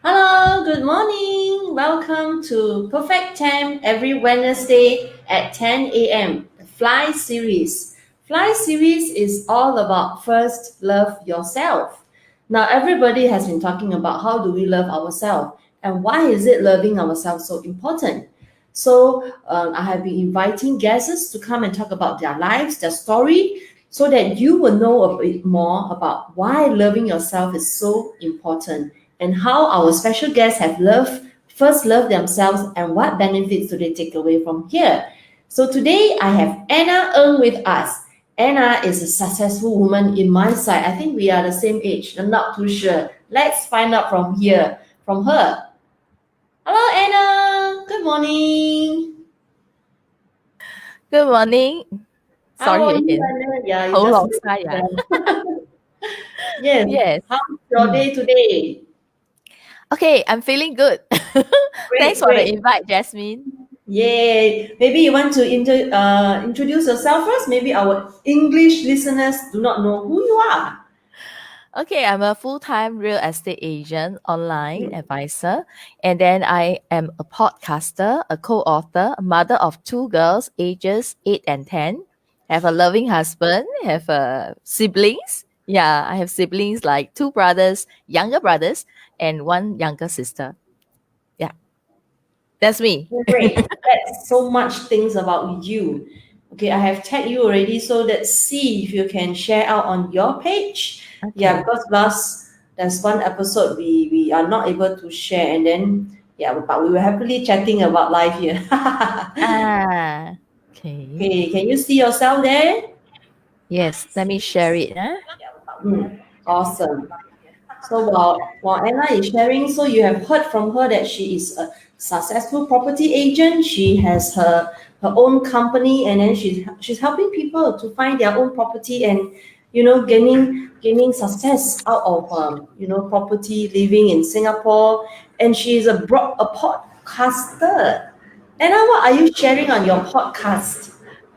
Hello, good morning. Welcome to Perfect 10 every Wednesday at 10 a.m. The Fly series. Fly series is all about first love yourself. Now, everybody has been talking about how do we love ourselves and why is it loving ourselves so important. I have been inviting guests to come and talk about their lives, their story, so that you will know a bit more about why loving yourself is so important and how our special guests have first loved themselves and what benefits do they take away from here. So today I have Ng with us. Anna is a successful woman in my side. I think we are the same age. I'm not too sure. Let's find out from her. Hello, Anna. Good morning. Good morning. How are Sorry you, again. Anna? Yeah, you Hold just on, yeah. yes. Yes. How's your day today? Okay, I'm feeling good. Thanks Great, for the great. invite, Jasmine. Yay! Maybe you want to introduce yourself first. Maybe our English listeners do not know who you are. Okay, I'm a full-time real estate agent, online Mm. advisor, and then I am a podcaster, a co-author, a mother of two girls, ages 8 and 10. Have a loving husband, have siblings. Yeah, I have siblings like two brothers, younger brothers, and one younger sister. Yeah, that's me. Great. That's so much things about you. Okay, I have tagged you already, so let's see if you can share out on your page. Yeah, Okay. because there's one episode we are not able to share, and then yeah, but we were happily chatting about life here. Ah, okay. Okay, can you see yourself there? Yes, let me share it. Huh? Awesome. So while Anna is sharing, so you have heard from her that she is a successful property agent. She has her own company, and then she's helping people to find their own property and gaining success out of property living in Singapore. And she is a podcaster. Anna, what are you sharing on your podcast?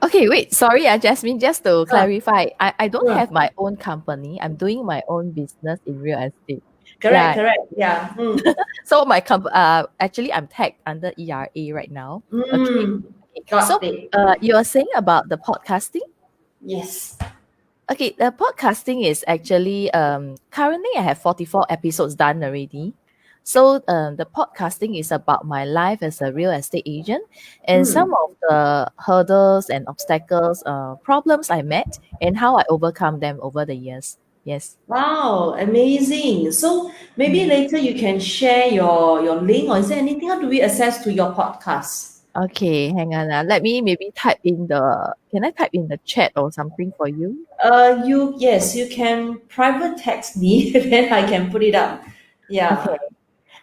Okay, wait, sorry, Jasmine, just to Ah, clarify, I don't ah, have my own company. I'm doing my own business in real estate. correct, Yeah. correct. Yeah. So actually I'm tagged under ERA right now. Okay. Okay. So Got it. you are saying about the podcasting? Yes. Okay, the podcasting is actually currently I have 44 episodes done already. So the podcasting is about my life as a real estate agent and some Mm. of the hurdles and obstacles, problems I met and how I overcome them over the years. Yes. Wow, amazing. So maybe Mm. later you can share your link, or is there anything? How do we access to your podcast? Okay, hang on. Let me maybe can I type in the chat or something for you? You can private text me, then I can put it up. Okay, Yeah.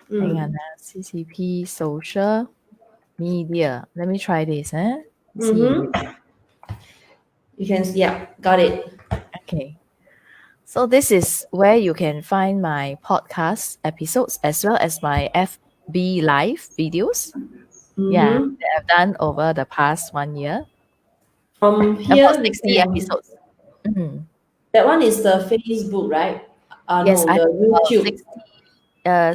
hang on. Mm. CCP social media. Let me try this. See. Mm-hmm. You can, yeah, got it. Okay. So this is where you can find my podcast episodes as well as my FB live videos. Yeah, Mm-hmm. that I've done over the past 1 year. From About here, we 60 can, episodes. Mhm. that one is the Facebook, right? Yes, No, I have the about YouTube.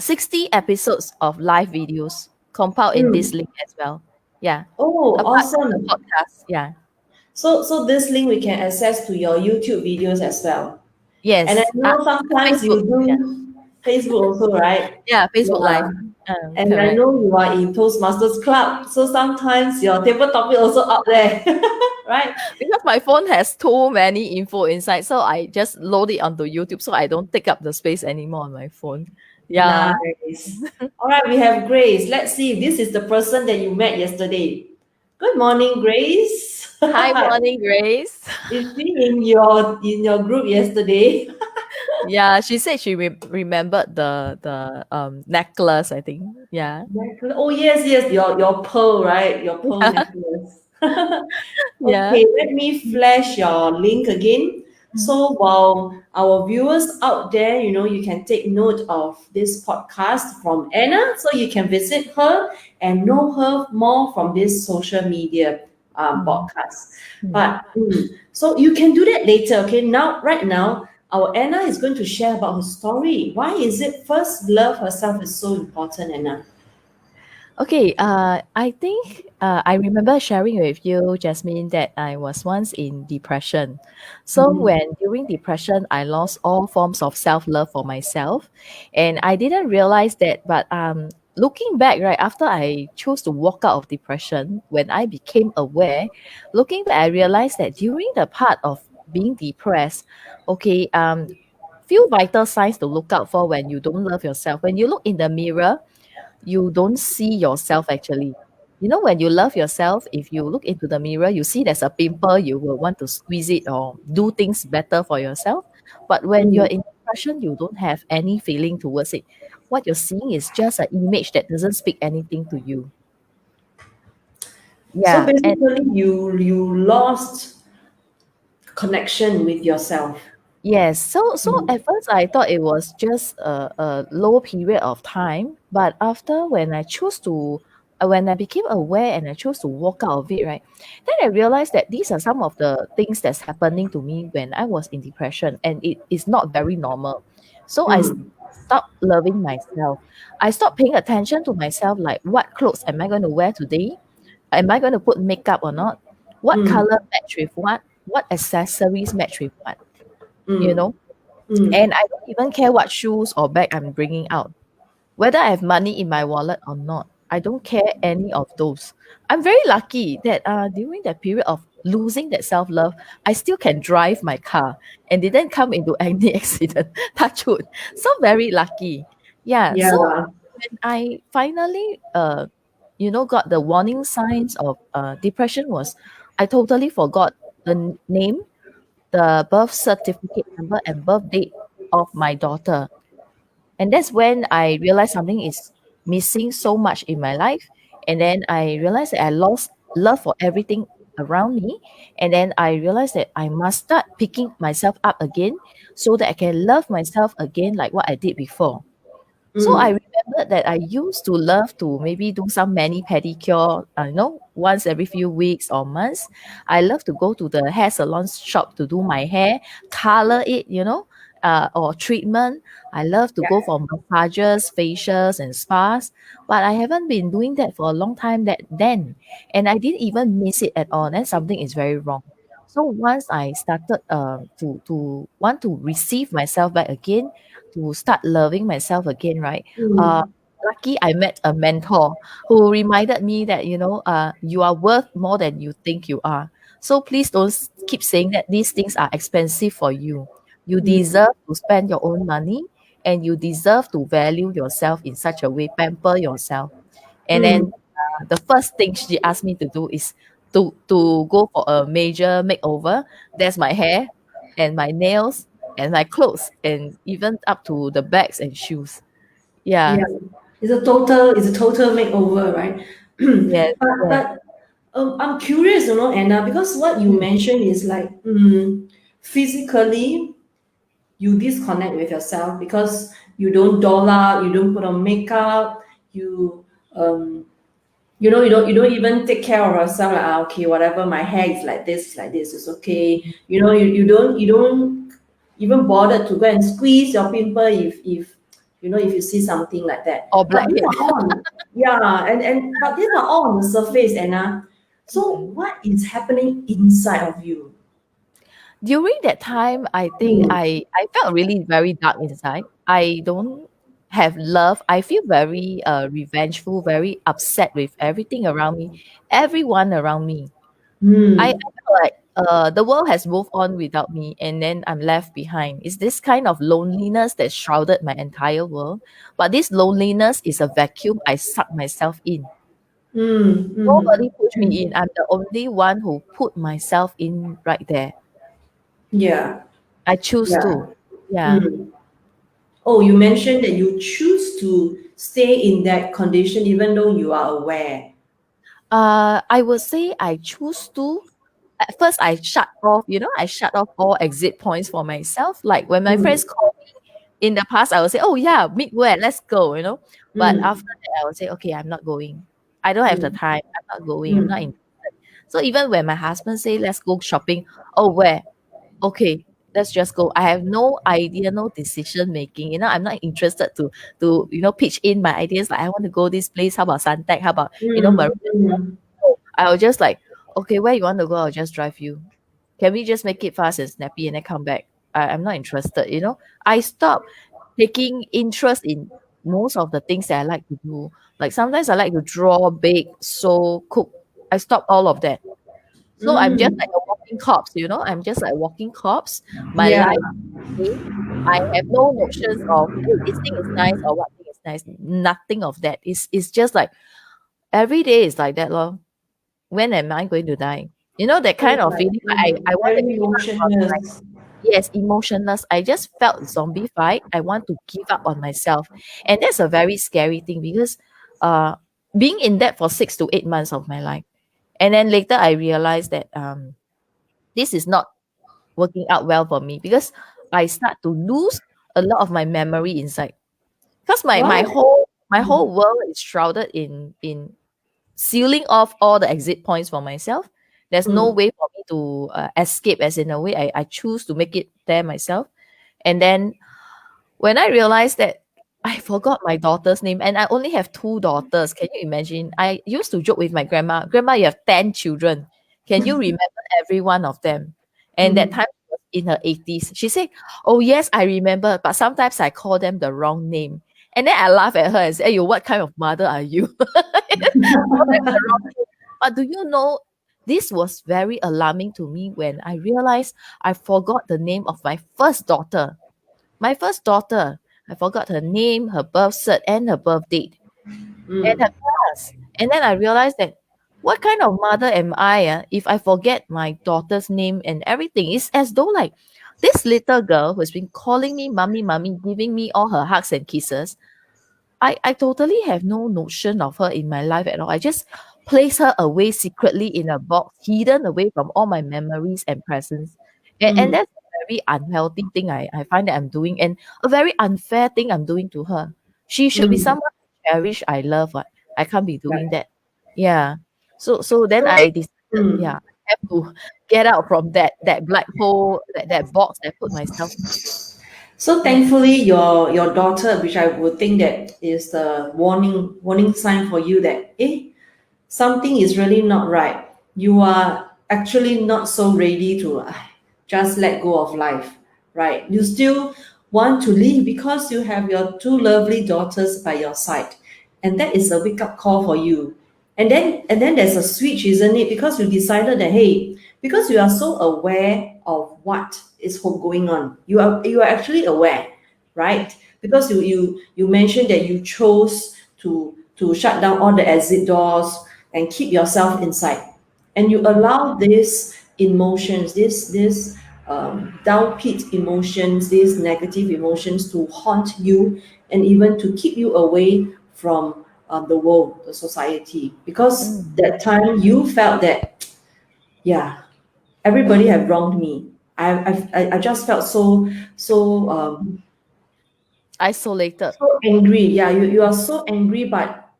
60 episodes of live videos compiled in this Mm. link as well. Yeah, Oh, apart from the awesome. podcast. Yeah. So this link we can access to your YouTube videos as well. And I Yes. know sometimes Facebook. you Yeah. do Facebook also, right? Yeah, Facebook Yeah. Live. And I Correct. know you are in Toastmasters Club, so sometimes your table topic also up there, right? Because my phone has too many info inside, so I just load it onto YouTube so I don't take up the space anymore on my phone. Yeah. Nice. All right, we have Grace. Let's see if this is the person that you met yesterday. Good morning, Grace. Hi, morning, Grace. Is she in your group yesterday? Yeah, she said she remembered the necklace, I think. Yeah. Necklace. Oh yes, yes, your pearl, right? Your pearl necklace. Yeah. Okay, let me flash your link again. Mhm. So while our viewers out there, you can take note of this podcast from Anna, so you can visit her and know her more from this social media Mm, podcast. mm. But so you can do that later. Okay, right now, Our Anna is going to share about her story. Why is it first love herself is so important, Anna? Okay, I think I remember sharing with you, Jasmine, that I was once in depression. So Mm, when during depression, I lost all forms of self-love for myself, and I didn't realize that. But looking back, right after I chose to walk out of depression, when I became aware, looking back, I realized that during the part of being depressed, okay, few vital signs to look out for when you don't love yourself. When you look in the mirror, you don't see yourself actually. You know, when you love yourself, if you look into the mirror, you see there's a pimple, you will want to squeeze it or do things better for yourself. But when you're mm. in depression, you don't have any feeling towards it. What you're seeing is just an image that doesn't speak anything to you. So Yeah. And basically, you lost connection with yourself. yes, so Mm, at first I thought it was just a low period of time, but after when I chose to, when I became aware and I chose to walk out of it, right, then I realized that these are some of the things that's happening to me when I was in depression, and it is not very normal. So mm, stopped loving myself. I stopped paying attention to myself, like what clothes am I going to wear today? Am I going to put makeup or not? What mm, color match with what? What accessories match with what? You mm, know, mm. and I don't even care what shoes or bag I'm bringing out, whether I have money in my wallet or not. I don't care any of those. I'm very lucky that during that period of losing that self love, I still can drive my car and didn't come into any accident. Touch wood. So very lucky. Yeah. Yeah. So when I finally got the warning signs of depression was I totally forgot the name, the birth certificate number and birth date of my daughter. And that's when I realized something is missing so much in my life. And then I realized that I lost love for everything around me. And then I realized that I must start picking myself up again so that I can love myself again like what I did before. So I Mm, remembered that I used to love to maybe do some mani pedicure, once every few weeks or months. I love to go to the hair salon shop to do my hair, color it, or treatment. I love to go for massages, facials, and spas, but I haven't been doing that for a long time and I didn't even miss it at all. Then something is very wrong. So once I started to want to receive myself back again, to start loving myself again, right? Uh, mm, lucky I met a mentor who reminded me that, you are worth more than you think you are. So please don't keep saying that these things are expensive for you. You mm, deserve to spend your own money and you deserve to value yourself in such a way, pamper yourself. And mm. then the first thing she asked me to do is to go for a major makeover. There's my hair and my nails and my clothes and even up to the bags and shoes. Yeah. Yeah. It's a total makeover, right? Yes. Yes. But I'm curious, Anna, because what you Mm. mentioned is like physically you disconnect with yourself because you don't doll out, you don't put on makeup, you um you don't even take care of yourself like okay, whatever, my hair is like this is okay. You don't even bother to go and squeeze your pimple if you see something like that, Or but these blackhead. are all yeah, and but these are all on the surface, Anna. So Mm. what is happening inside of you? During that time, I think Mm, I felt really very dark inside. I don't have love. I feel very revengeful, very upset with everything around me, everyone around me. I mm, feel like the world has moved on without me, and then I'm left behind. It's this kind of loneliness that shrouded my entire world. But this loneliness is a vacuum I suck myself in. mm. Nobody pushed me in. I'm the only one who put myself in right there. Yeah, I choose yeah. to. Yeah. Mm. Oh, you mentioned that you choose to stay in that condition even though you are aware. I would say I choose to. At first, I shut off all exit points for myself. Like when my friends Mm, call in the past, I would say, "Oh yeah, meet where? Let's go." But mm, after that, I would say, "Okay, I'm not going. I don't have the mm, time. I'm not going. I'm not mm, interested." So even when my husband say, "Let's go shopping," oh where? Okay. let's just go. I have no idea, no decision making. I'm not interested to pitch in my ideas. Like I want to go this place. How about Suntec? How about Marina? Mm. I was just like, okay, where you want to go? I'll just drive you. Can we just make it fast and snappy and then come back? I'm not interested. I stopped taking interest in most of the things that I like to do. Like sometimes I like to draw, bake, sew, cook. I stopped all of that. So I'm just Mm. like a walking corpse. I'm just like a walking corpse. My Yeah. life, okay, I have no notions of, hey, this thing is nice or what thing is nice. Nothing of that. It's just like every day is like that, lor. When am I going to die? That So kind it's of like feeling. I want to very give up on my, emotionless. yes, emotionless. I just felt zombified. I want to give up on myself. And that's a very scary thing because uh being in that for 6 to 8 months of my life. And then later I realized that this is not working out well for me because I start to lose a lot of my memory inside. Because my What? whole world is shrouded in sealing off all the exit points for myself. There's no Mm. way for me to escape, as in a way I choose to make it there myself. And then when I realized that I forgot my daughter's name, and I only have two daughters. Can you imagine? I used to joke with my grandma, Grandma, you have 10 children. Can you remember every one of them? And that Mm. time she was in her 80s. She said, oh, yes, I remember, but sometimes I call them the wrong name. And then I laugh at her and say, hey, you, what kind of mother are you? Call them the wrong name. But do you know, this was very alarming to me when I realized I forgot the name of my first daughter. My first daughter, I forgot her name, her birth cert, and her birth date, and her Mm. class. And then I realized that what kind of mother am I if I forget my daughter's name and everything? It's as though like this little girl who's been calling me mommy, mommy, giving me all her hugs and kisses. I totally have no notion of her in my life at all. I just place her away secretly in a box, hidden away from all my memories and presence. And Mm. that's a very unhealthy thing I find that I'm doing, and a very unfair thing I'm doing to her. She should be Mm. someone I cherish, I love. What I can't be doing Right. that. Yeah. So then So, I decided, yeah, mm. I have to get out from that black hole, that box that I put myself. So Mm, thankfully, your daughter, which I would think that is the warning sign for you that something is really not right. You are actually not so ready to just let go of life, right? You still want to live because you have your two lovely daughters by your side, and that is a wake up call for you. And then there's a switch, isn't it? Because you decided that, hey, because you are so aware of what is going on, you are actually aware, right? Because you mentioned that you chose to shut down all the exit doors and keep yourself inside, and you allow these emotions, this down pit emotions, these negative emotions to haunt you, and even to keep you away from the world, the society, because mm. that time you felt that, yeah, everybody have wronged me. I just felt Isolated. so angry. Yeah, you are so angry, but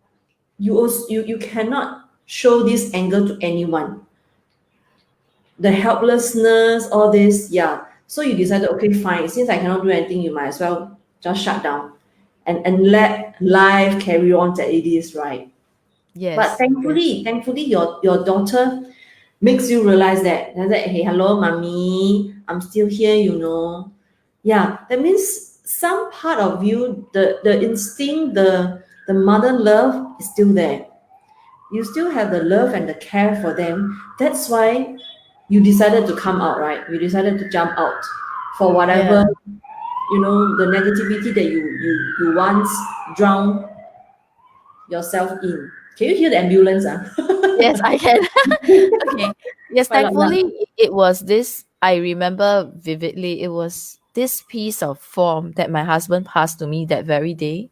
you cannot show this anger to anyone. The helplessness, all this, yeah. So you decided, okay, fine. Since I cannot do anything, you might as well just shut down and let life carry on that it is, right? But Yes, yes. thankfully, your daughter makes you realize that hey, hello, mommy, I'm still here, Yeah, that means some part of you, the instinct, the mother love is still there. You still have the love and the care for them. That's why you decided to come out, right? You decided to jump out for Yeah. whatever, the negativity that you once drowned yourself in. Can you hear the ambulance? Yes, I can. Okay. Yes, Quite loud thankfully now. it was this, I remember vividly, it was this piece of form that my husband passed to me that very day.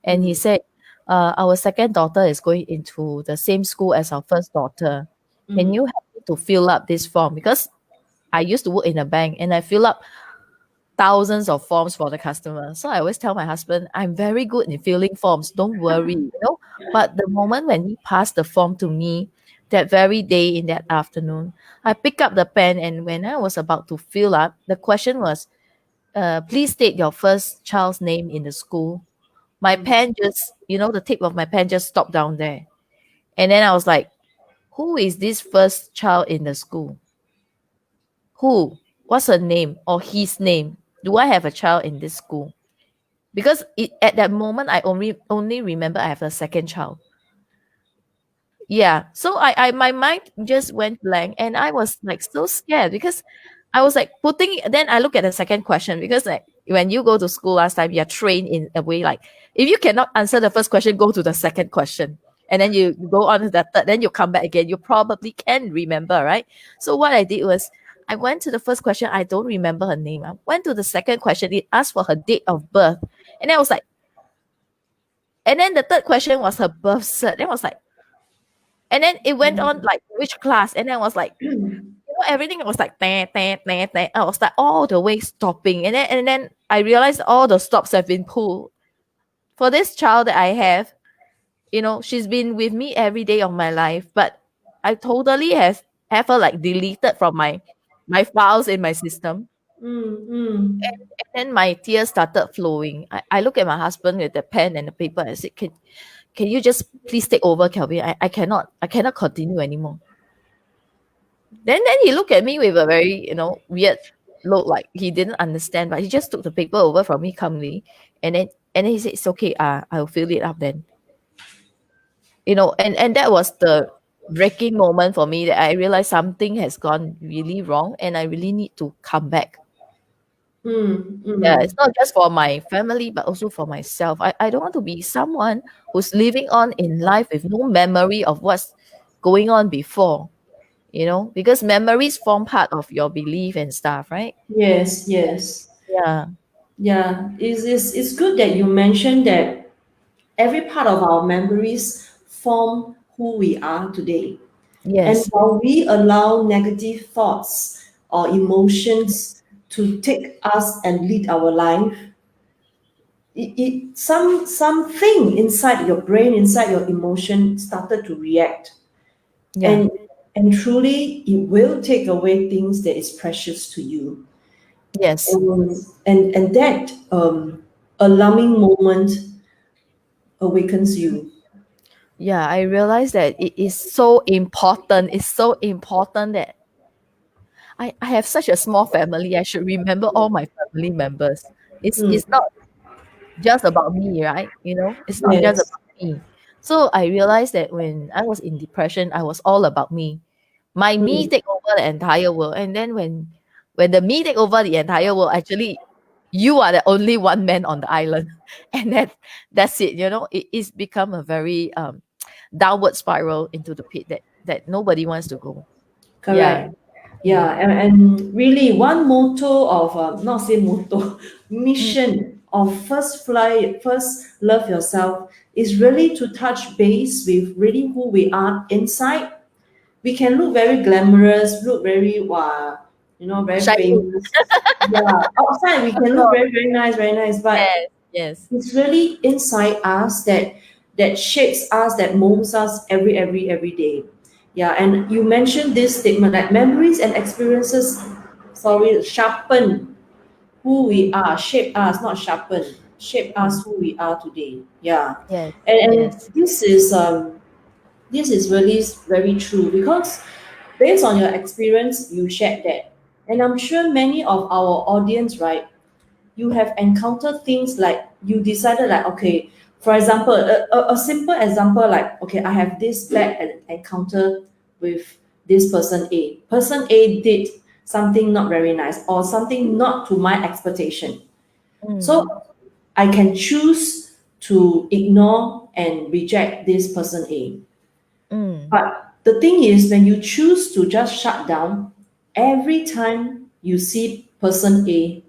And he Mm, said, our second daughter is going into the same school as our first daughter. Can mm, you help me to fill up this form? Because I used to work in a bank and I fill up thousands of forms for the customer. So I always tell my husband, I'm very good in filling forms. Don't worry. But the moment when he passed the form to me, that very day in that afternoon, I picked up the pen, and when I was about to fill up, the question was, please state your first child's name in the school. My pen just, the tip of my pen just stopped down there. And then I was like, who is this first child in the school? Who? What's her name or his name? Do I have a child in this school? Because at that moment, I only remember I have a second child. Yeah. So my mind just went blank, and I was like so scared because I was like then I look at the second question, because like when you go to school last time, you're trained in a way like, if you cannot answer the first question, go to the second question. And then you go on to the third, then you come back again. You probably can remember, right? So what I did was I went to the first question. I don't remember her name. I went to the second question. It asked for her date of birth. And I was like, and then the third question was her birth cert. Then I was like, and then it went on like which class, and then I was like, everything was like teh, teh, teh, teh. I was like all the way stopping, and then I realized all the stops have been pulled for this child that I have. She's been with me every day of my life, but I totally have her like deleted from my files in my system. And then my tears started flowing. I look at my husband with the pen and the paper. I said, can you just please take over, Kelvin? I cannot continue anymore. Then he looked at me with a very, weird look, like he didn't understand, but he just took the paper over from me calmly, and then he said, it's okay, I'll fill it up then. And that was the breaking moment for me, that I realized something has gone really wrong and I really need to come back. Yeah, it's not just for my family, but also for myself. I don't want to be someone who's living on in life with no memory of what's going on before, because memories form part of your belief and stuff, right? Yes, yes. Yeah. Yeah, it's good that you mentioned that every part of our memories form who we are today. And Yes. while we allow negative thoughts or emotions to take us and lead our life, something inside your brain, inside your emotion started to react. Yeah. And truly it will take away things that is precious to you. Yes. And that alarming moment awakens you. Yeah. I realized that it is so important. It's so important that I have such a small family. I should remember all my family members. It's Mm, not just about me, right? It's not just yes. about me. So I realized that when I was in depression, I was all about me. My me Mm, take over the entire world. And then when the me take over the entire world, actually you are the only one man on the island. And that's it. It's become a very downward spiral into the pit that nobody wants to go. Yeah. correct. Mm. Yeah, and really one motto of not say motto, Mm. mission of first fly, first love yourself is really to touch base with really who we are inside. We can look very glamorous, look very very Shiny. famous. Yeah, outside we can look Oh, very very nice, but yes, yes. it's really inside us that shapes us, that molds us every day. Yeah, and you mentioned this statement like memories and experiences, sorry, sharpen who we are, shape us, not sharpen, shape us Mm. who we are today. Yeah, Yes, and yes. this is really very true because based on your experience, you shared that, and I'm sure many of our audience, right, you have encountered things like you decided like okay, for example, a simple example like okay, I have this bad encounter with this person a did something not very nice or something not to my expectation, so Mm, I can choose to ignore and reject this person a. mm, But the thing is, when you choose to just shut down every time you see person a,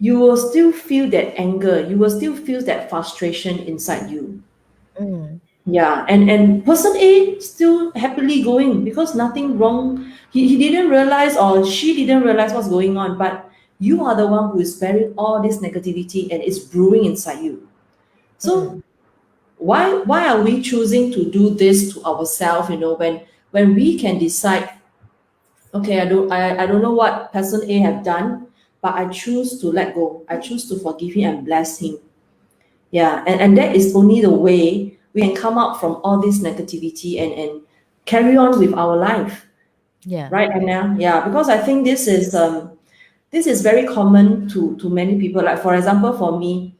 you will still feel that anger, you will still feel that frustration inside you. mm, Yeah, and person A still happily going because nothing wrong. He didn't realize or she didn't realize what's going on, but you are the one who is bearing all this negativity and it's brewing inside you. So mm, why are we choosing to do this to ourselves, when when we can decide, okay, I don't know what person A have done, but I choose to let go. I choose to forgive him and bless him. Yeah, and that is only the way we can come out from all this negativity and carry on with our life, Yeah. right, Anna? Yeah, because I think this is very common to many people. Like for example, for me,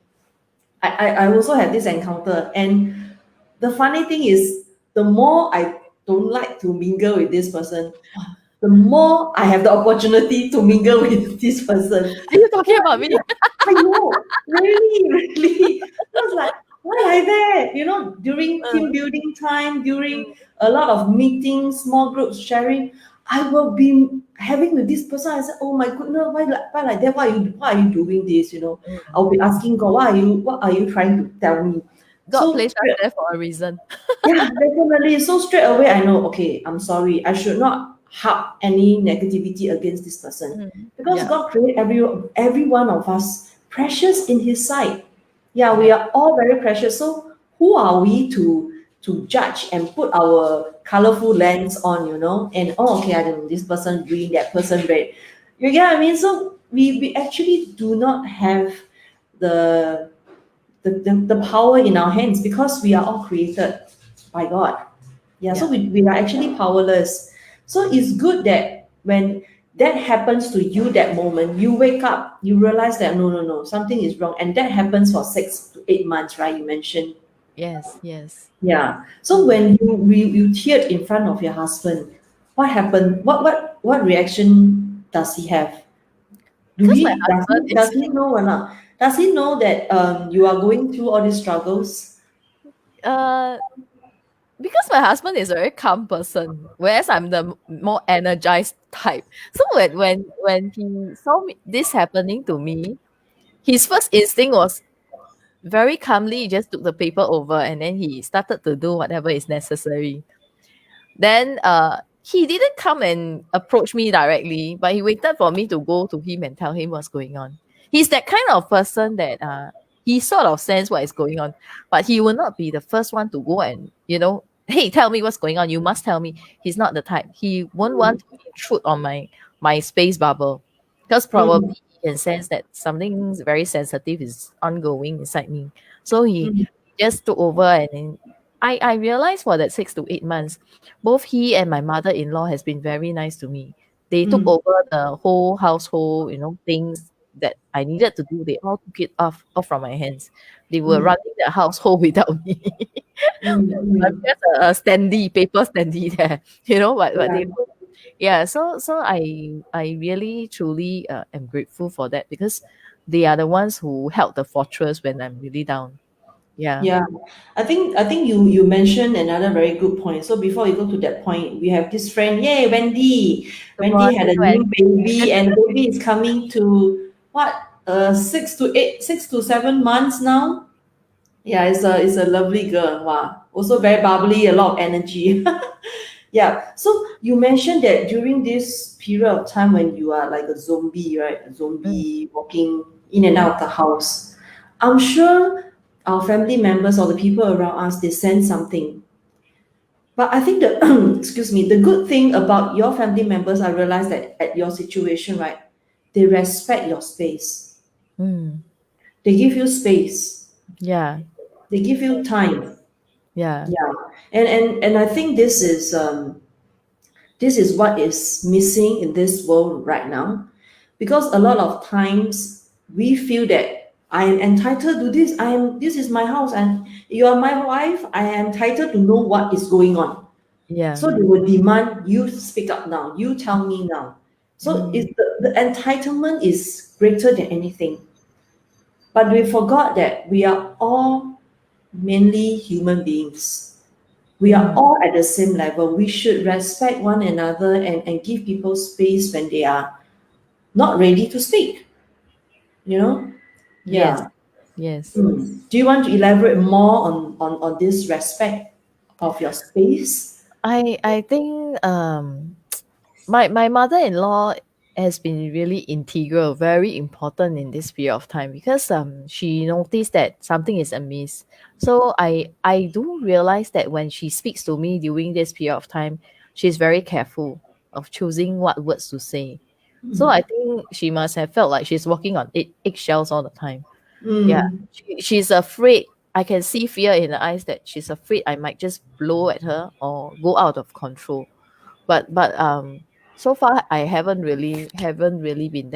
I also had this encounter, and the funny thing is, the more I don't like to mingle with this person, the more I have the opportunity to mingle with this person. Are you talking about me? I know, really, really. I was like, why like that? You know, during team building time, during a lot of meetings, small groups sharing, I will be having with this person. I said, oh my goodness, why like that? Why are you doing this? You know, I'll be asking God, what are you trying to tell me? God So placed us there for a reason. yeah, definitely. So straight away, I know, okay, I'm sorry. I should not have any negativity against this person because Yeah. God created every one of us precious in His sight. Yeah, we Yeah. are all very precious. So who are we to judge and put our colorful lens on, you know? And oh, okay, I don't know, this person green, that person red. You get what I mean? So we actually do not have the the power in our hands because we are all created by God. Yeah, so Yeah. we are actually powerless. So it's good that when that happens to you that moment, you wake up, you realize that no, something is wrong. And that happens for 6 to 8 months, right? You mentioned. Yes. Yes. Yeah. So when you teared in front of your husband, what happened? What reaction does he have? Do Because my he does husband he is does he know or not? Does he know that you are going through all these struggles? uh because my husband is a very calm person, whereas I'm the more energized type. So when he saw this happening to me, his first instinct was very calmly, he just took the paper over and then he started to do whatever is necessary. Then he didn't come and approach me directly, but he waited for me to go to him and tell him what's going on. He's that kind of person that he sort of sense what is going on, but he will not be the first one to go and, hey, tell me what's going on. You must tell me. He's not the type. He won't want to intrude on my space bubble because Mm, probably he can sense that something very sensitive is ongoing inside me. So he mm, just took over and then I realized for that 6 to 8 months both he and my mother-in-law has been very nice to me. They took mm, over the whole household, things that I needed to do. They all took it off from my hands. They were mm, running the household without me. I'm mm. just a standee, paper standee there, but Yeah, they yeah, so I really truly am grateful for that because they are the ones who held the fortress when I'm really down. Yeah. yeah. I think you mentioned another very good point. So before we go to that point, we have this friend, yay, Wendy. Good Wendy had morning, a new Wendy. baby, and the baby is coming to what 6 to 7 months now. Yeah, it's a lovely girl. Wow. Also very bubbly, a lot of energy. Yeah. So you mentioned that during this period of time when you are like a zombie, right? A Mm, zombie walking in and mm, out of the house. I'm sure our family members or the people around us, they sense something. But I think the excuse me, the good thing about your family members, I realize that at your situation, right? They respect your space. mm. They give you space. Yeah, They give you time. yeah, Yeah. And I think this is what is missing in this world right now, because a lot of times we feel that I am entitled to this. This is my house, and you are my wife. I am entitled to know what is going on. yeah. So they will demand you speak up now. You tell me now. So Mm, the entitlement is greater than anything. But we forgot that we are all mainly human beings. We are mm. all at the same level. We should respect one another and give people space when they are not ready to speak, you know? Yes, Yeah. yes. Do you want to elaborate more on this respect of your space? I think my mother-in-law has been really integral, very important in this period of time because she noticed that something is amiss. So I do realize that when she speaks to me during this period of time, she's very careful of choosing what words to say. So I Mm. think she must have felt like she's walking on eggshells all the time. Yeah, Mm. she's afraid. I can see fear in the eyes that she's afraid I might just blow at her or go out of control. But so far I haven't really been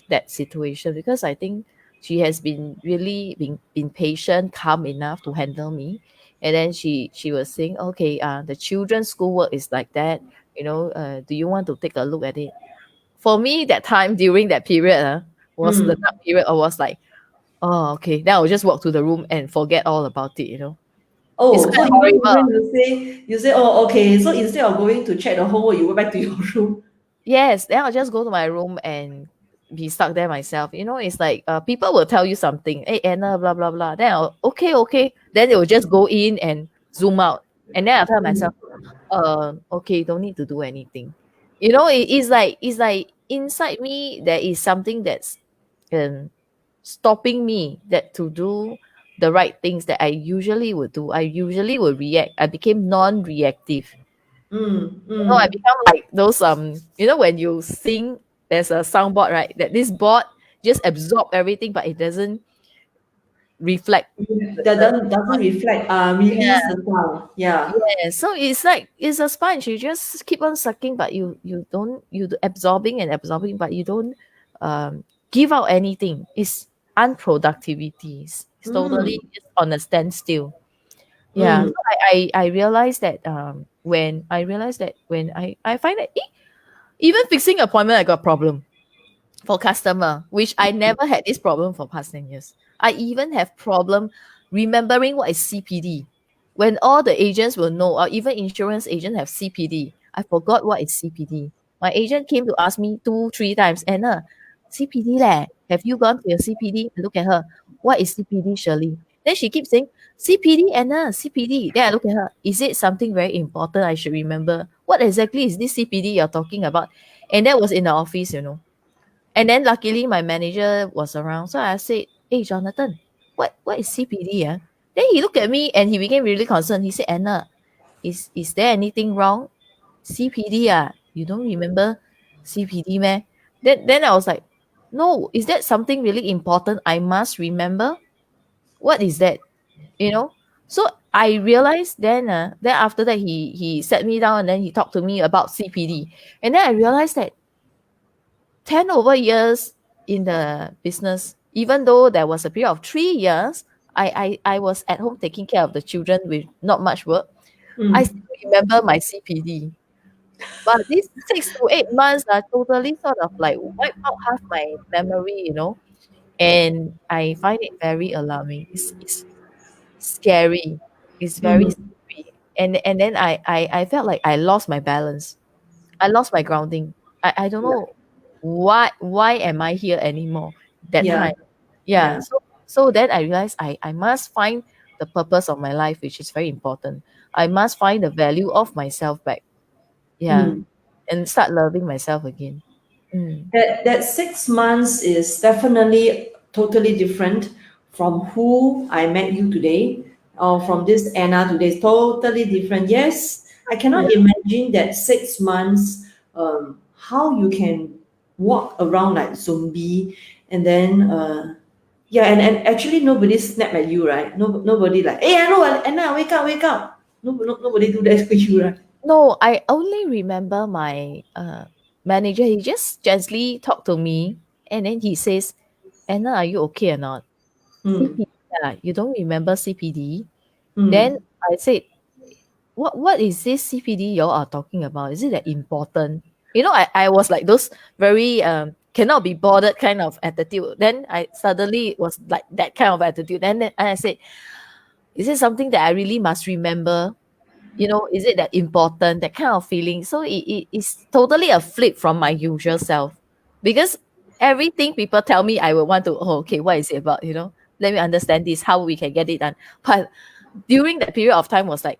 that situation, because I think she has been really been patient, calm enough to handle me. And then she was saying, okay, the children's schoolwork is like that, do you want to take a look at it? For me, that time during that period was the Mm. dark period. I was like, oh, okay, then I'll just walk to the room and forget all about it. It's Oh, quite so you horrible. going to say, oh, okay. So instead of going to check the homework, you go back to your room. Yes, then I'll just go to my room and be stuck there myself. It's like people will tell you something, hey Anna, blah blah blah. Then I'll okay, okay. Then they will just go in and zoom out. And then I'll tell myself, okay, don't need to do anything. It's like inside me there is something that's um stopping me that to do the right things that I usually would do. I usually would react. I became non-reactive. Mm. I Mm. become like those when you sing, there's a soundboard, right? That this board just absorb everything, but it doesn't reflect That the doesn't sound. reflect, release Yeah, the sound. Yeah. yeah. So it's like it's a sponge. You just keep on sucking, but you don't absorbing and absorbing, but you don't give out anything. It's unproductivity. It's totally Mm. just on a standstill. Yeah. Mm. So I realized that when I find that even fixing appointment I got problem for customer, which I never had this problem for past 10 years. I even have problem remembering what is CPD. When all the agents will know, or even insurance agents have CPD, I forgot what is CPD. My agent came to ask me 2, 3 times, Anna, CPD leh. Have you gone for your CPD? I look at her. What is CPD, Shirley? Then she keeps saying, CPD, Anna, CPD. Then I look at her. Is it something very important I should remember? What exactly is this CPD you're talking about? And that was in the office. And then luckily my manager was around. So I said, hey Jonathan, what is CPD? Then he looked at me and he became really concerned. He said, Anna, is there anything wrong? CPD, you don't remember CPD, man? Then I was like, no, is that something really important I must remember? What is that? You know? So I realized then after that he sat me down and then he talked to me about CPD. And then I realized that 10 over years in the business, even though there was a period of 3 years, I was at home taking care of the children with not much work. I Mm. still remember my CPD. But these 6 to 8 months are totally sort of like wipe out half my memory. And I find it very alarming. It's scary. It's very Mm. scary. And then I felt like I lost my balance. I lost my grounding. I don't Yeah. know why am I here anymore that Yeah. time. Yeah. Yeah. So then I realized I must find the purpose of my life, which is very important. I must find the value of myself back. Yeah. Mm. And start loving myself again. Mm. That 6 months is definitely totally different from who I met you today, or from this Anna today. It's totally different. Yes, I Yeah. cannot imagine that 6 months, how you can walk around like zombie, and then yeah, and actually nobody snap at you, right? No, nobody like, hey, Anna, wake up, wake up. Nobody do that for you, right? No, I only remember my manager. He just gently talked to me and then he says, Anna, are you okay or not? Mm. CPD, you don't remember CPD? Then Mm. I said, what is this CPD y'all are talking about? Is it that important? I was like those very cannot be bothered kind of attitude. Then I suddenly was like that kind of attitude. And I said, is it something that I really must remember? Is it that important? That kind of feeling. So it is totally a flip from my usual self. Because everything people tell me I will want to, oh, okay, what is it about? Let me understand this, how we can get it done. But during that period of time was like,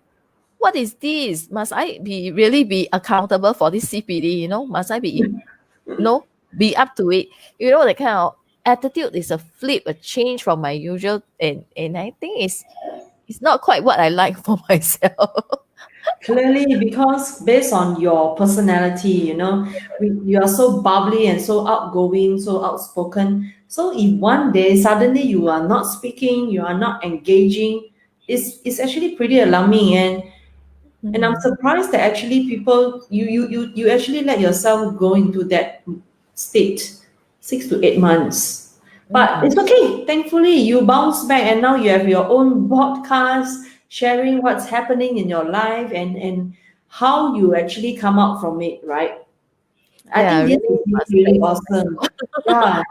what is this? Must I really be accountable for this CPD? Must I be up to it? That kind of attitude is a flip, a change from my usual, and I think it's not quite what I like for myself. Clearly, because based on your personality, you are so bubbly and so outgoing, so outspoken. So if one day suddenly you are not speaking, you are not engaging, it's actually pretty alarming. And I'm Mm, surprised that actually people you actually let yourself go into that state 6 to 8 months. But mm, it's okay. Thankfully, you bounce back and now you have your own podcast sharing what's happening in your life and how you actually come out from it, right? I yeah, think this is really really, must really thank the awesome. Yeah.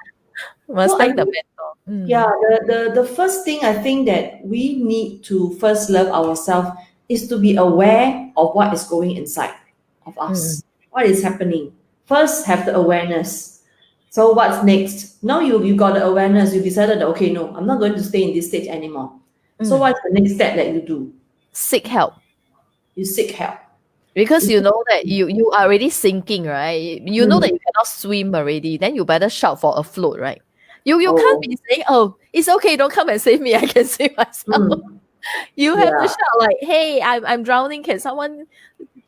must So I thank the think mentor. yeah, Mm, the first thing I think that we need to first love ourselves is to be aware of what is going inside of mm, us, what is happening. First, have the awareness. So what's next? Now you got the awareness, you decided that okay, no, I'm not going to stay in this stage anymore. So mm. what's the next step that you do? Seek help. You seek help. Because You you seek- know that you are already sinking, right? You know that Mm. you cannot swim already. Then you better shout for a float, right? You can't Oh, be saying, "Oh, it's okay, don't come and save me. I can save myself." mm. You have to Yeah. shout like, "Hey, I'm drowning. Can someone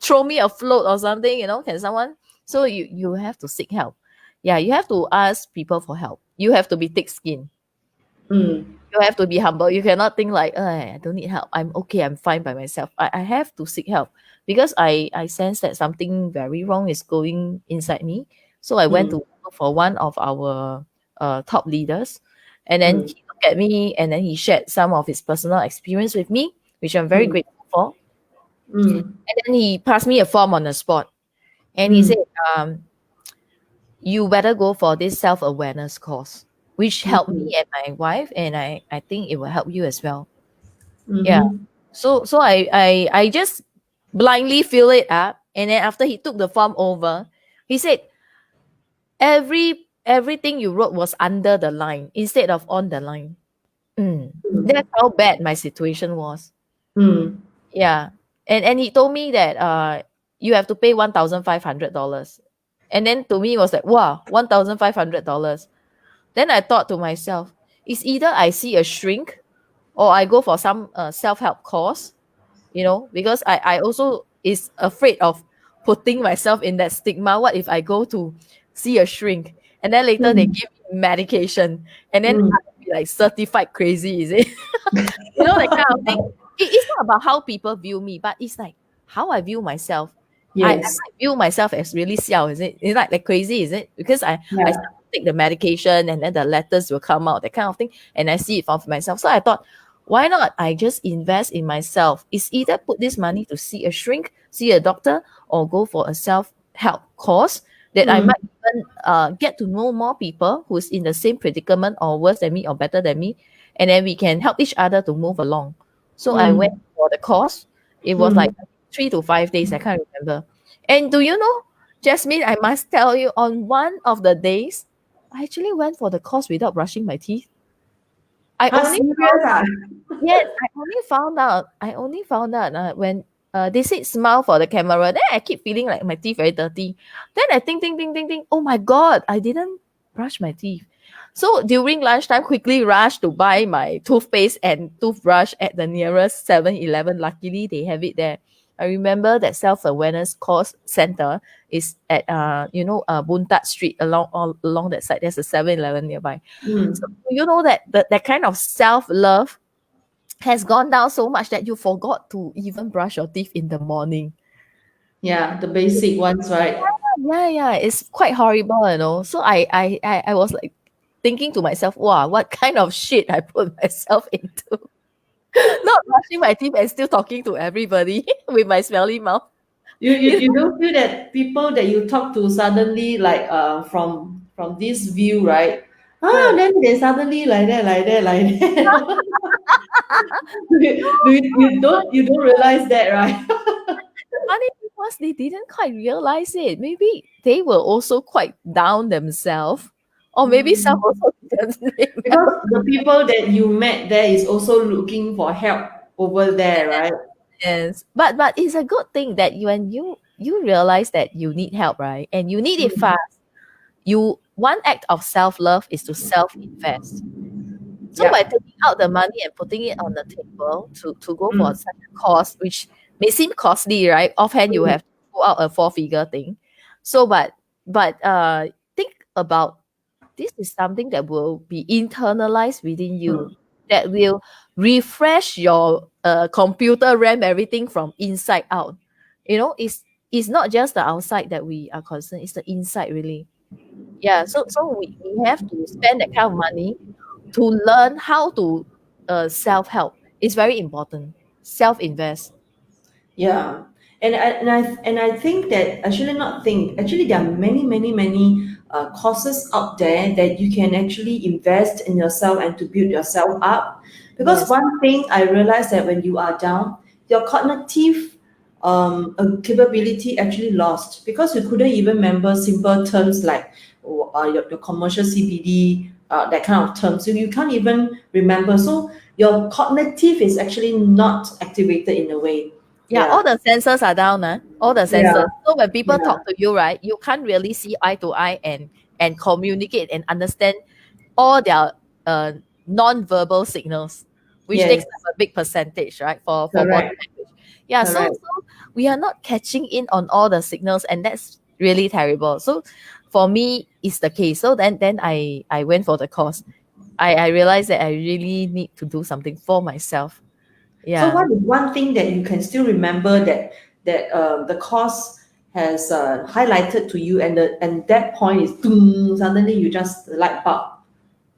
throw me a float or something? Can someone?" So you have to seek help. Yeah, you have to ask people for help. You have to be thick skinned. Mm. You have to be humble. You cannot think like, I don't need help. I'm okay. I'm fine by myself. I have to seek help because I sense that something very wrong is going inside me. So I went Mm. to look for one of our top leaders, and then Mm. he looked at me, and then he shared some of his personal experience with me, which I'm very Mm. grateful for. Mm. And then he passed me a form on the spot, and he Mm. said, "You better go for this self awareness course," which helped me Mm. and my wife, and I think it will help you as well. Yeah. Mm. So I just blindly fill it up, and then after he took the form over, he said everything you wrote was under the line instead of on the line. Mm. That's how bad my situation was. Mm. Yeah. And he told me that you have to pay $1,500. And then to me it was like, wow, $1,500. Then I thought to myself, it's either I see a shrink or I go for some self-help course, because I also is afraid of putting myself in that stigma. What if I go to see a shrink and then later they Mm. give me medication and then Mm. I'll be like certified crazy, is it? That kind of thing. It's not about how people view me, but it's like how I view myself. I Yes. might view myself as really xiao, is it? It's like crazy, is it? Because I Yeah. start to take the medication and then the letters will come out, that kind of thing, and I see it for myself. So I thought, why not I just invest in myself? It's either put this money to see a shrink, see a doctor, or go for a self-help course that I Mm. might even get to know more people who's in the same predicament or worse than me or better than me, and then we can help each other to move along. So I went Mm. for the course. It was like Mm. 3 to 5 days, I can't remember. And do you know, Jasmine, I must tell you, on one of the days, I actually went for the course without brushing my teeth. I Huh, only serious ah? Yes, I only found out when they said smile for the camera. Then I keep feeling like my teeth very dirty. Then I think, oh my god, I didn't brush my teeth. So during lunchtime, quickly rush to buy my toothpaste and toothbrush at the nearest 7-Eleven. Luckily, they have it there. I remember that self-awareness course center is at Buntat Street along that side. There's a 7-Eleven nearby. So Mm. you know that kind of self-love has gone down so much that you forgot to even brush your teeth in the morning. Yeah, the basic ones, right? Yeah, it's quite horrible. So I was like thinking to myself, wow, what kind of shit I put myself into? Not brushing my teeth and still talking to everybody with my smelly mouth. You don't feel that people that you talk to suddenly like from this view, right? Ah, Uh, then they suddenly like that. You don't realize that, right? Funny because they didn't quite realize it. Maybe they were also quite down themselves. Or maybe some Mm. also didn't Because remember. the people that you met there is also looking for help over there, right? Yes, but it's a good thing that when you realize that you need help, right, and you need it Mm. fast. You one act of self love is to self invest. So by Yeah. taking out the money and putting it on the table to go for Mm. such a course, which may seem costly, right? Offhand, you Mm, have to pull out a four-figure thing. So, but think about this is something that will be internalized within you, mm. that will refresh your computer RAM, everything from inside out. You know, it's not just the outside that we are concerned; it's the inside really. Yeah. So we have to spend that kind of money to learn how to self help. It's very important. Self invest. Yeah, and I think that actually there are many courses out there that you can actually invest in yourself and to build yourself up. Because Yes. one thing I realized that when you are down, your cognitive capability actually lost because you couldn't even remember simple terms like your commercial CPD, that kind of terms. So you can't even remember. So your cognitive is actually not activated in a way. Yeah, Yeah, all the sensors are down, all the yeah, sensors. So when people yeah. talk to you, right, you can't really see eye to eye and communicate and understand all their uh, non-verbal signals, which takes Yes, up a big percentage, right, for body correct, language. Yeah, so correct. so we are not catching in on all the signals, and that's really terrible. So for me, it's the case. So then I went for the course. I realized that I really need to do something for myself. So Yeah. what is one thing that you can still remember that the course has highlighted to you, and that point is boom, suddenly you just light bulb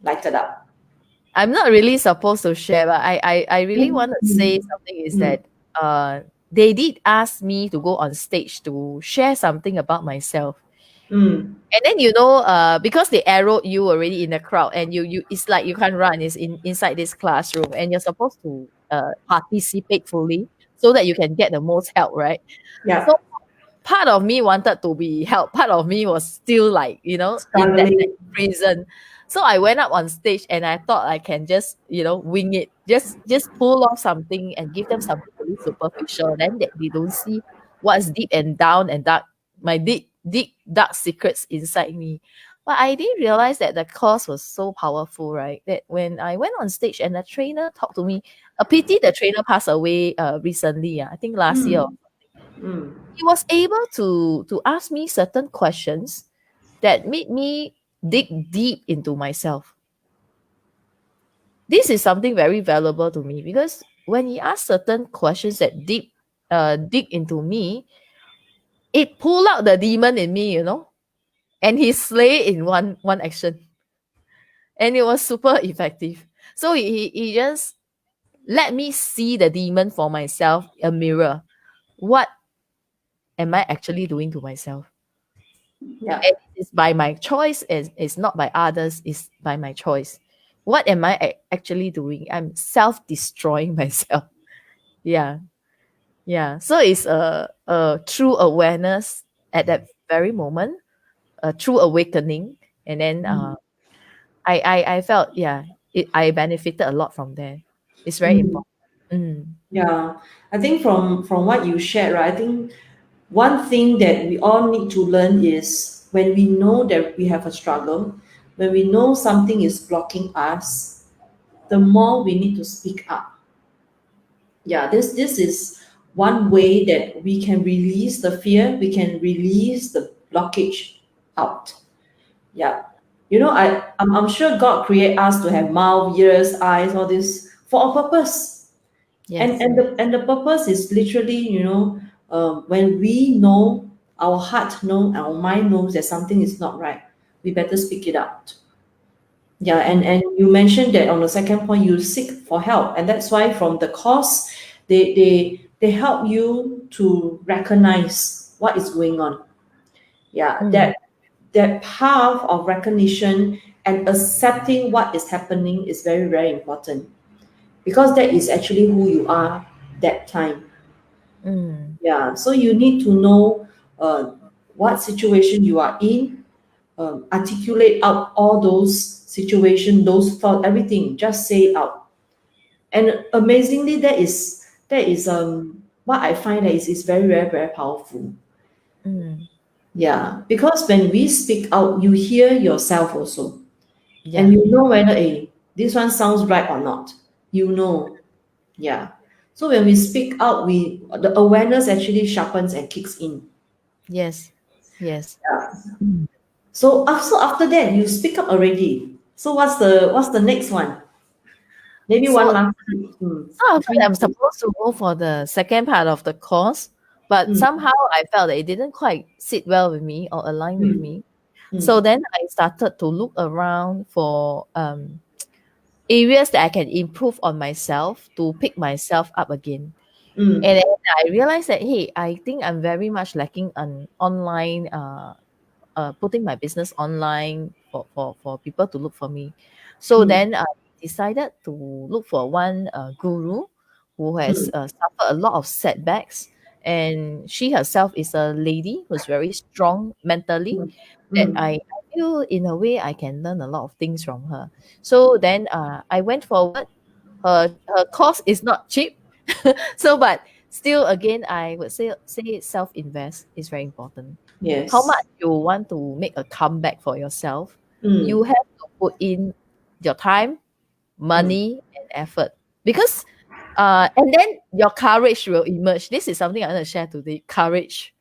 lighted up. I'm not really supposed to share, but I really Mm, want to say mm, something is mm, that they did ask me to go on stage to share something about myself. mm. And then because they arrowed you already in the crowd and you it's like you can't run, it's inside this classroom and you're supposed to participate fully so that you can get the most help, right? So Yeah, part of me wanted to be helped. Part of me was still like, in that struggling. prison. So I went up on stage and I thought I can just, wing it, just pull off something and give them something really superficial. Then they don't see what's deep and down and dark, my deep dark secrets inside me. But I didn't realize that the course was so powerful, right? That when I went on stage and the trainer talked to me, a pity the trainer passed away recently. I think last year Mm, mm, he was able to ask me certain questions that made me dig deep into myself. This is something very valuable to me because when he asked certain questions that dig into me, it pulled out the demon in me, and he slay in one action, and it was super effective. So he just let me see the demon for myself, a mirror. What am I actually doing to myself? yeah, And it's by my choice, it's not by others, it's by my choice. What am I actually doing? I'm self-destroying myself. Yeah. Yeah. So it's a true awareness at that very moment, a true awakening. And then mm, I felt, yeah, I benefited a lot from there. It's very mm. important. Mm, Yeah. I think from what you shared, right? I think one thing that we all need to learn is when we know that we have a struggle, when we know something is blocking us, the more we need to speak up. Yeah, this is one way that we can release the fear, we can release the blockage out. Yeah. I'm sure God create us to have mouth, ears, eyes, all this for a purpose. and yes. and the and the purpose is literally, when we know, our heart know, our mind knows that something is not right, we better speak it out. Yeah, Mm, and you mentioned that on the second point you seek for help, and that's why from the course they help you to recognize what is going on. Yeah, mm, that path of recognition and accepting what is happening is very, very important, because that is actually who you are that time. mm, Yeah, so you need to know what situation you are in, articulate out all those situation, those thought, everything. Just say it out. And amazingly, that is what I find that is very, very, very powerful. mm. Yeah, because when we speak out, you hear yourself also, and Yeah. you know whether this one sounds right or not. You know, yeah. So when we speak out, the awareness actually sharpens and kicks in. Yes. Yes. Yeah. Mm. So after that, you speak up already. So what's the next one? Maybe one So last tip. So after that, Three I'm tips. supposed to go for the second part of the course, but Mm, somehow I felt that it didn't quite sit well with me or align with mm, me. So mm, then I started to look around for areas that I can improve on myself to pick myself up again. And mm, then I realized that hey, I think I'm very much lacking on online putting my business online for people to look for me. So mm, then I decided to look for one guru who has mm, suffered a lot of setbacks. And she herself is a lady who's very strong mentally, mm, that mm. I feel in a way I can learn a lot of things from her. So then I went forward. Her cost is not cheap. So but still again I would say self invest is very important. How much Yes. you want to make a comeback for yourself, you Mm, have to put in your time, mm. money, and effort. Because and then your courage will emerge. This is something I want to share today. Courage.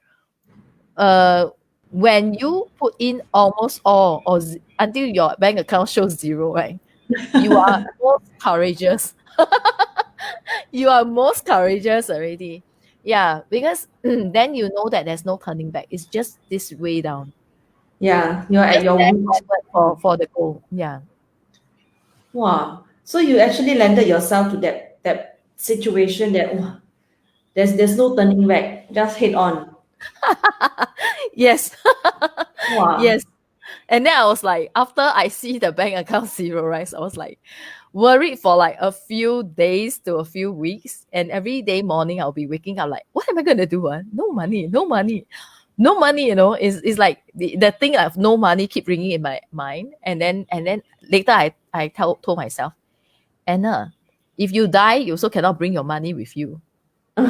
Uh when you put in almost all until your bank account shows zero, right? You are most courageous. You are most courageous already. Yeah, because then you know that there's no turning back. It's just this way down. Yeah, you're at Just your stand root. forward for the goal. Yeah. Wow. So you actually landed yourself to that situation that wow, there's no turning back. Just head on. Yes. Wow. Yes. And then I was like, after I see the bank account zero, right? So I was like worried for like a few days to a few weeks. And every day morning I'll be waking up like, what am I gonna do? No money, no money. No money, is like the thing of no money keep ringing in my mind. And then later I told myself, Anna, if you die, you also cannot bring your money with you. You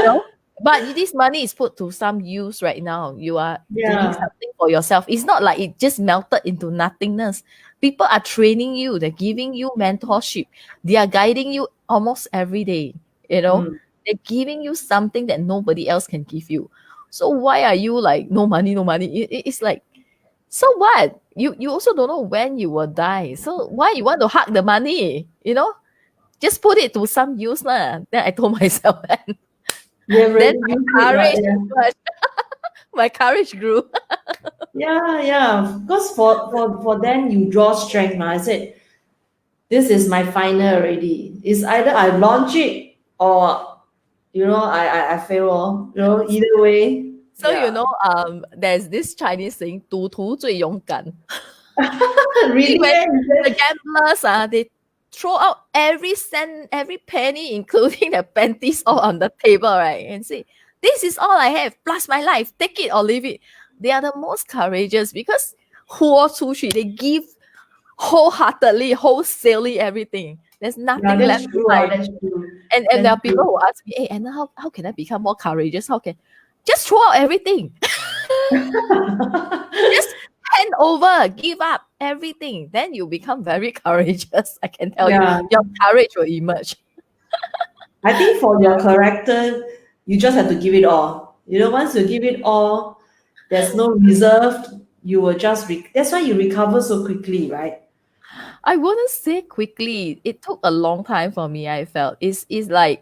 know, but this money is put to some use right now. You are doing Yeah. something for yourself. It's not like it just melted into nothingness. People are training you, they're giving you mentorship, they are guiding you almost every day. you know Mm. they're giving you something that nobody else can give you. So why are you like no money, no money? It's like, so what? You also don't know when you will die, so why you want to hug the money? Just put it to some use lah. Then I told myself that. You have Then already used my it, right? courage Yeah. emerged. My courage grew. Yeah, yeah. Because for then you draw strength. I said, this is my final already. It's either I launch it or I fail. Either way. So Yeah. there's this Chinese saying, 赌徒最勇敢. See, Really? when Eh? Is the that- gamblers they throw out every cent, every penny, including the panties, all on the table, right? And say, "This is all I have, plus my life. Take it or leave it." They are the most courageous because 豁出去, they give wholeheartedly, wholesalely everything. There's Yeah, nothing that's left true. behind. That's true. And That's there are people true. who ask me, hey, Anna, how can I become more courageous? How can just throw out everything? Just hand over, give up everything. Then you become very courageous. I can tell you, Yeah. your courage will emerge. I think for your character, you just have to give it all. Once you give it all, there's no reserve. You will just that's why you recover so quickly, right? I wouldn't say quickly. It took a long time for me. I felt it's like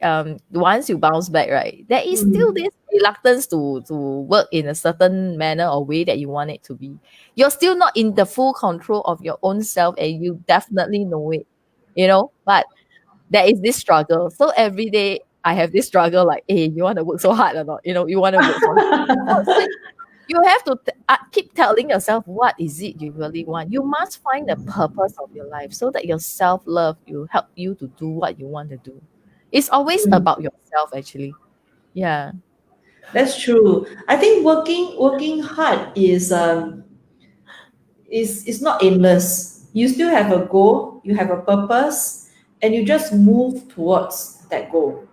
once you bounce back, right? There is still Mm, this reluctance to work in a certain manner or way that you want it to be. You're still not in the full control of your own self, and you definitely know it. But there is this struggle. So every day I have this struggle, like, hey, you want to work so hard or not? You want to work so hard. So it's like you have to keep telling yourself what is it you really want. You must find the purpose of your life so that your self-love will help you to do what you want to do. It's always mm. about yourself, actually. Yeah. That's true. I think working hard is not aimless. You still have a goal, you have a purpose, and you just move towards that goal.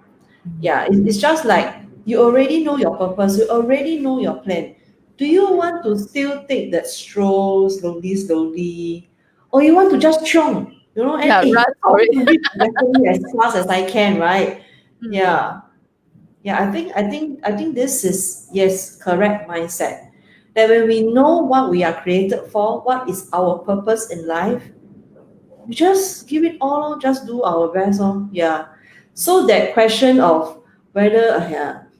Mm. Yeah, it's just like you already know your purpose, you already know your plan. Do you want to still take that stroll slowly, slowly, or you want to just chiong? and Yeah, run I for want it. to read the as fast as I can, right? Mm. Yeah. Yeah, I think this is, yes, correct mindset. That when we know what we are created for, what is our purpose in life, we just give it all, just do our best. Yeah. So that question of whether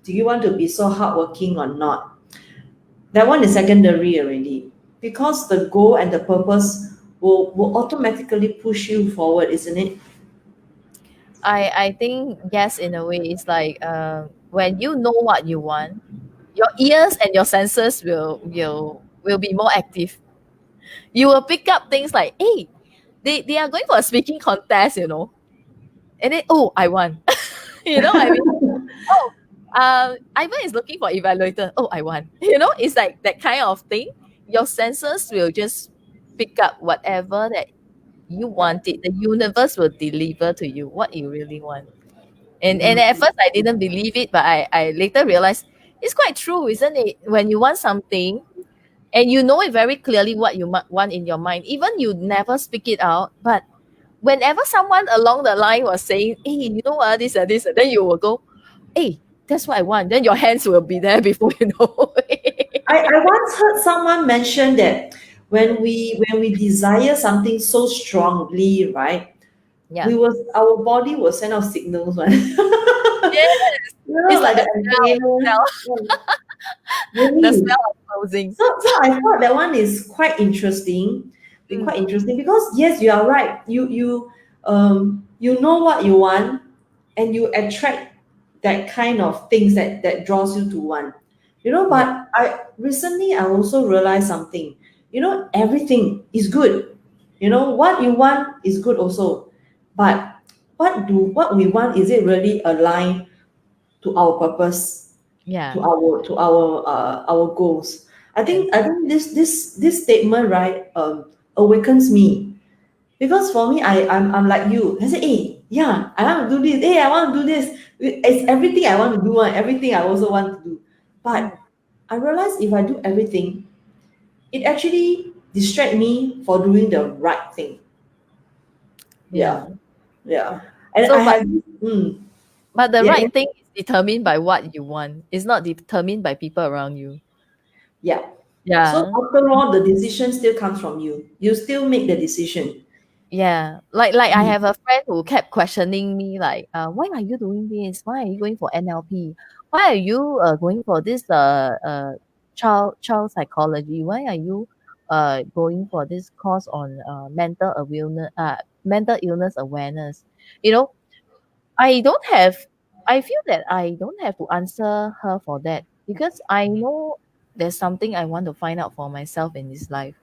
do you want to be so hardworking or not, that one is secondary already. Because the goal and the purpose will automatically push you forward, isn't it? I think yes, in a way, it's like when you know what you want, your ears and your senses will be more active. You will pick up things like, hey, they are going for a speaking contest, and then oh, I won. You know what I mean? Oh, Ivan is looking for evaluator. Oh, I won. It's like that kind of thing. Your senses will just pick up whatever that you want it. The universe will deliver to you what you really want. And Mm, at first I didn't believe it, but I later realized it's quite true, isn't it? When you want something and you know it very clearly what you want in your mind, even you never speak it out, but whenever someone along the line was saying, hey, you know what, this, then you will go, hey, that's what I want. Then your hands will be there before you know it. I once heard someone mention that when we desire something so strongly, right? Yeah. Our body will send out signals, right? Yes. It's Like like the a antenna. Yeah, the really. smell of closing. So I thought that one is quite interesting. Be quite Mm. interesting because yes, you are right. You know what you want, and you attract that kind of things that draws you to one. Yeah. But I also realized something. Everything is good. What you want is good also, but what we want, is it really aligned to our purpose, to Yeah. our goals? I Yes. think I think this statement, right, awakens me, because for me, I'm like you. I say, hey, yeah, I want to do this. Hey, I want to do this. It's everything I want to do, and everything I also want to do. Mm. But I realize if I do everything, it actually distract me for doing the right thing. Yeah. Yeah, yeah. And So I but have but the yeah, right thing is determined by what you want. It's not determined by people around you. yeah. So Yeah. after all, the decision still comes from you. You still make the decision. Yeah. Like I Mm, have a friend who kept questioning me like, why are you doing this? Why are you going for NLP? Why are you going for this child psychology? Why are you going for this course on mental illness awareness? You know, I don't have I feel that I don't have to answer her for that because I know there's something I want to find out for myself in this life.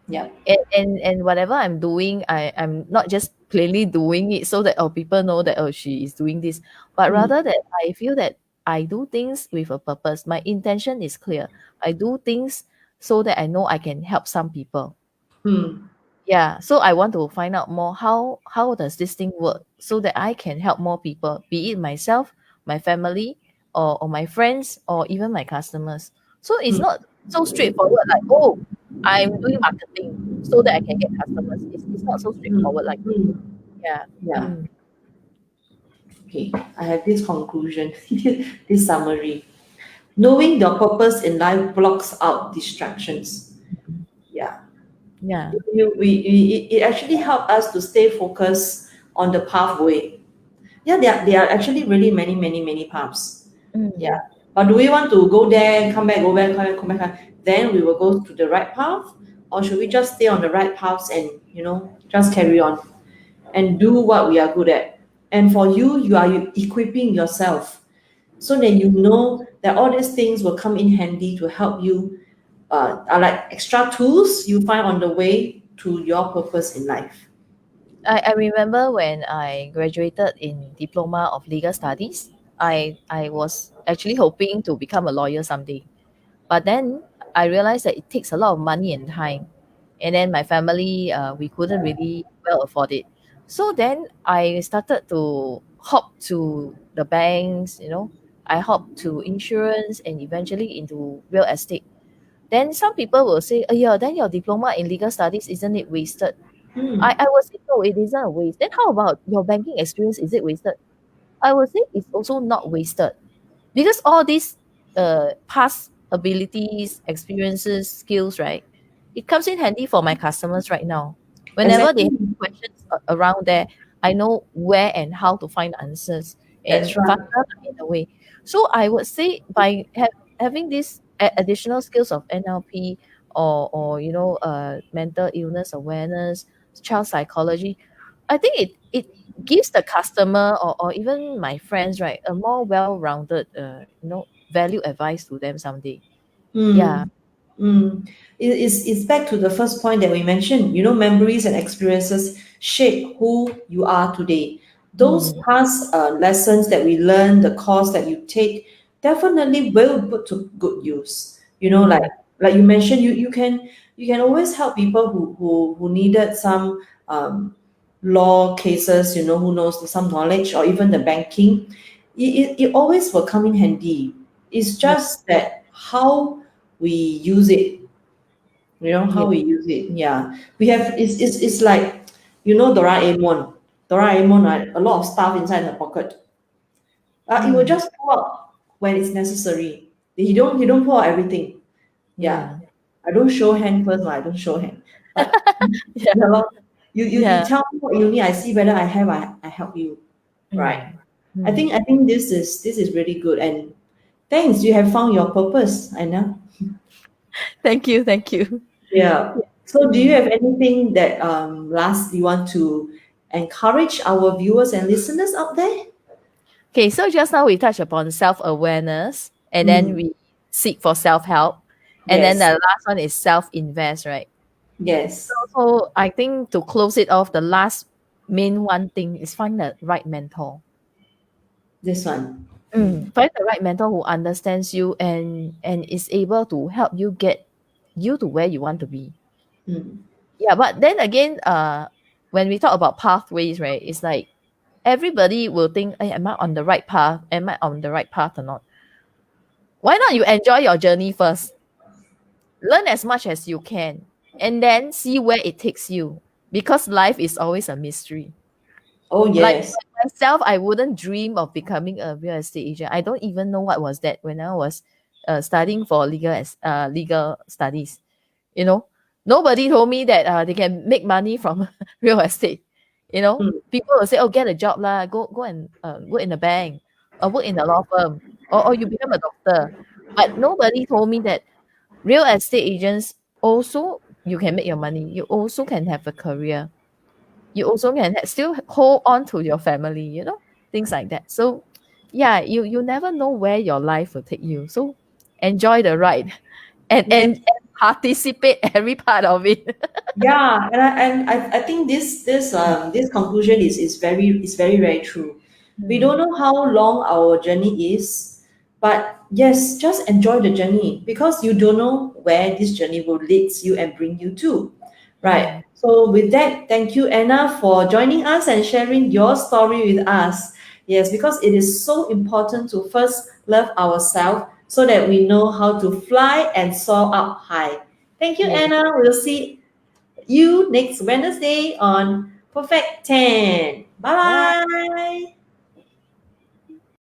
yeah. And whatever I'm doing, I'm not just plainly doing it so that people know that she is doing this, but Mm, rather that I feel that I do things with a purpose. My intention is clear. I do things so that I know I can help some people. mm, Yeah, so I want to find out more how does this thing work so that I can help more people, be it myself, my family, or my friends, or even my customers. So it's mm, not so straightforward like, oh, I'm doing marketing so that I can get customers. It's not so straightforward mm, like that. mm. Yeah. Yeah. Mm. Okay. I have this conclusion, this summary. Knowing your purpose in life blocks out distractions. Yeah. Yeah. It actually helps us to stay focused on the pathway. Yeah, there are actually really many, many, many paths. Yeah. Mm. But do we want to go there, come back, go back, come back, come back? Then we will go to the right path, or should we just stay on the right paths and just carry on and do what we are good at? And for you, you are equipping yourself so that you know that all these things will come in handy to help you. Are like extra tools you find on the way to your purpose in life. I remember when I graduated in diploma of legal studies, I was actually hoping to become a lawyer someday. But then I realized that it takes a lot of money and time. And then my family, we couldn't really well afford it. So then I started to hop to the banks. I hopped to insurance and eventually into real estate. Then some people will say, oh yeah, then your diploma in legal studies, isn't it wasted? Hmm. I would say no, it isn't a waste. Then how about your banking experience? Is it wasted? I would say it's also not wasted because all these past abilities, experiences, skills, right? It comes in handy for my customers right now. Whenever they Exactly. have questions around there, I know where and how to find answers That's and right. faster in a way. So I would say by having these additional skills of NLP or mental illness awareness, child psychology, I think it gives the customer or even my friends, right, a more well-rounded, value advice to them someday. Yeah. Hmm. Mm. It's back to the first point that we mentioned. Memories and experiences shape who you are today. Those Mm, past lessons that we learn, the course that you take, definitely will put to good use. Like mm, you mentioned, you can always help people who needed some law cases. Who knows some knowledge or even the banking. It always will come in handy. It's yeah, just that how we use it, yeah, how we use it. Yeah, we have, it's like, Doraemon, right? A lot of stuff inside her pocket. It will mm, just pull out when it's necessary. He don't pull out everything. Yeah, yeah, I don't show hand first. I don't show hand, but yeah, yeah, lor. You yeah, tell me what you need. I see whether I have. I help you. Right. mm, I mm. think I think this is really good, and thanks. You have found your purpose, Anna. Thank you, thank you. Yeah. So, do you Mm. have anything that last you want to encourage our viewers and listeners out there? Okay, so just now we touched upon self-awareness, and then Mm, we seek for self-help, and then the yes. last one is self-invest, right? Yes. So I think to close it off, the last main one thing is find the right mentor. This one. Mm, Find the right mentor who understands you and is able to help you get you to where you want to be. mm. Yeah, but then again, when we talk about pathways, right, it's like everybody will think, hey, am I on the right path? Am I on the right path or not? Why not you enjoy your journey first? Learn as much as you can and then see where it takes you. Because life is always a mystery. Oh, Like yes. myself, I wouldn't dream of becoming a real estate agent. I don't even know what was that when I was studying for legal studies. You know, nobody told me that they can make money from real estate. Mm, People will say, "Oh, get a job lah, go and work in a bank or work in a law firm or you become a doctor." But nobody told me that real estate agents also you can make your money. You also can have a career, you also can still hold on to your family, things like that. So yeah, you never know where your life will take you, so enjoy the ride and participate every part of it. yeah, and I think this conclusion is very very true. We Mm, don't know how long our journey is, but yes, just enjoy the journey because you don't know where this journey will lead you and bring you to. Right. mm, So with that, thank you, Anna, for joining us and sharing your story with us. Yes, because it is so important to first love ourselves so that we know how to fly and soar up high. Thank you, yeah. Anna. We'll see you next Wednesday on Perfect 10. Bye. Bye bye.